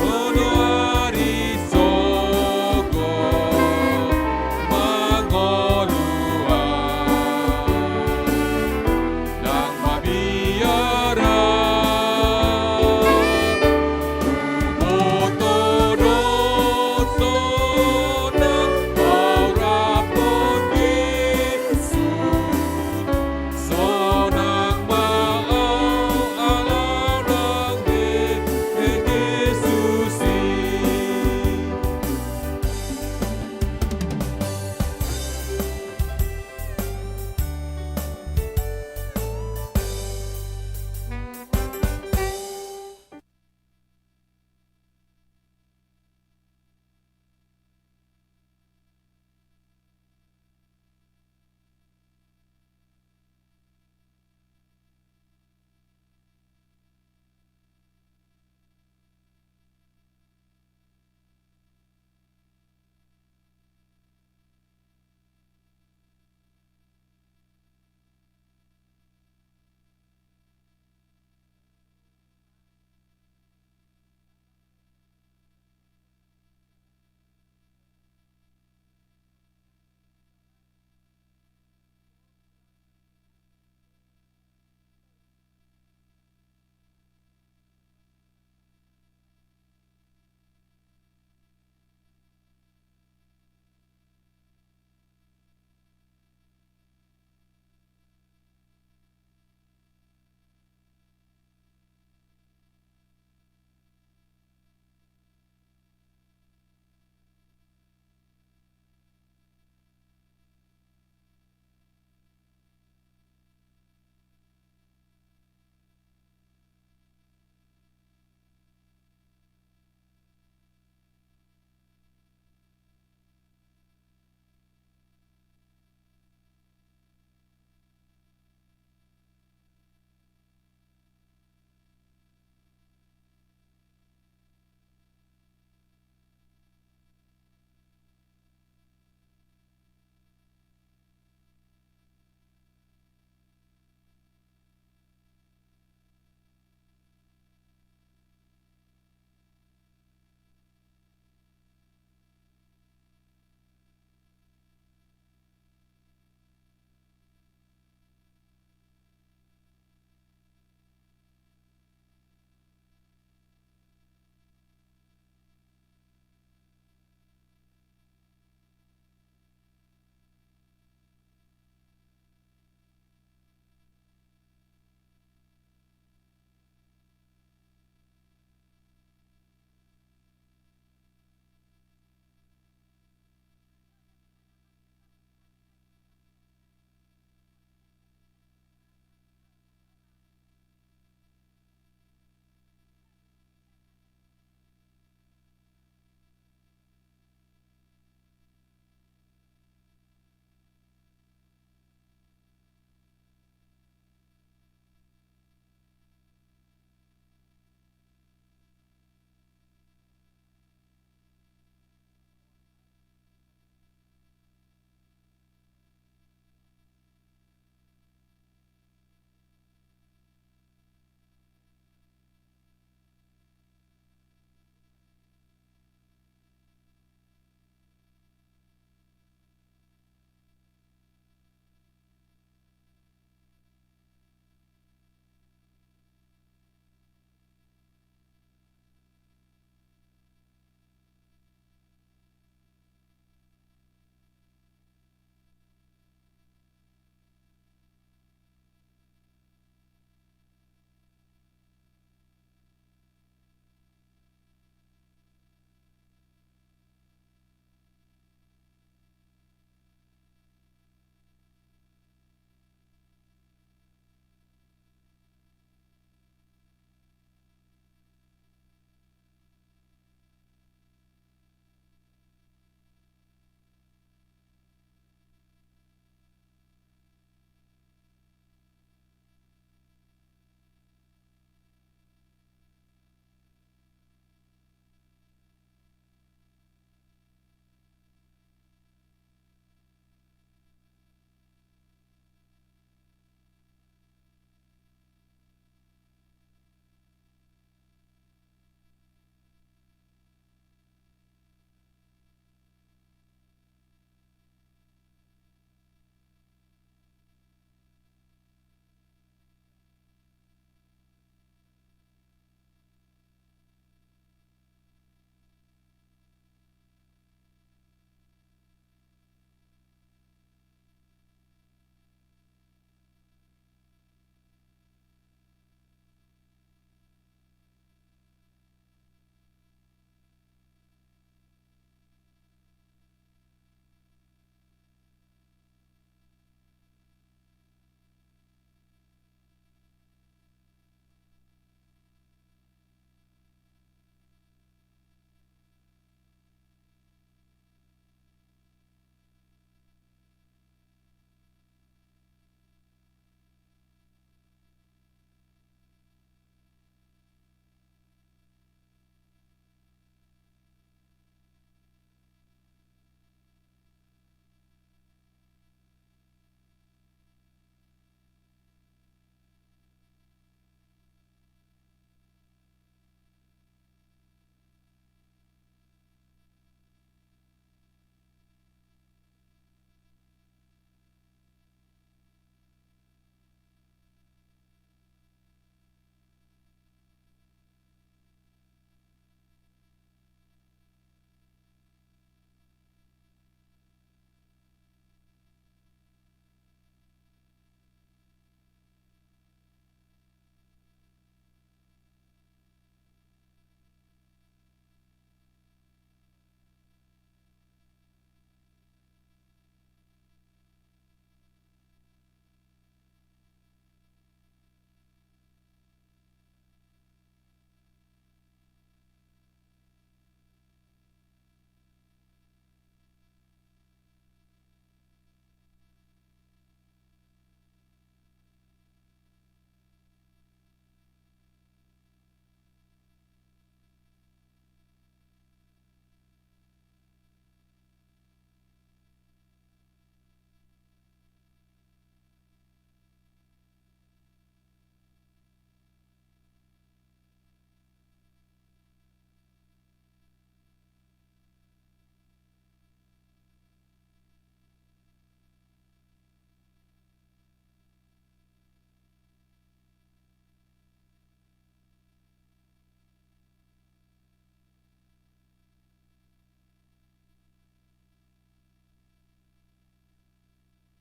Rono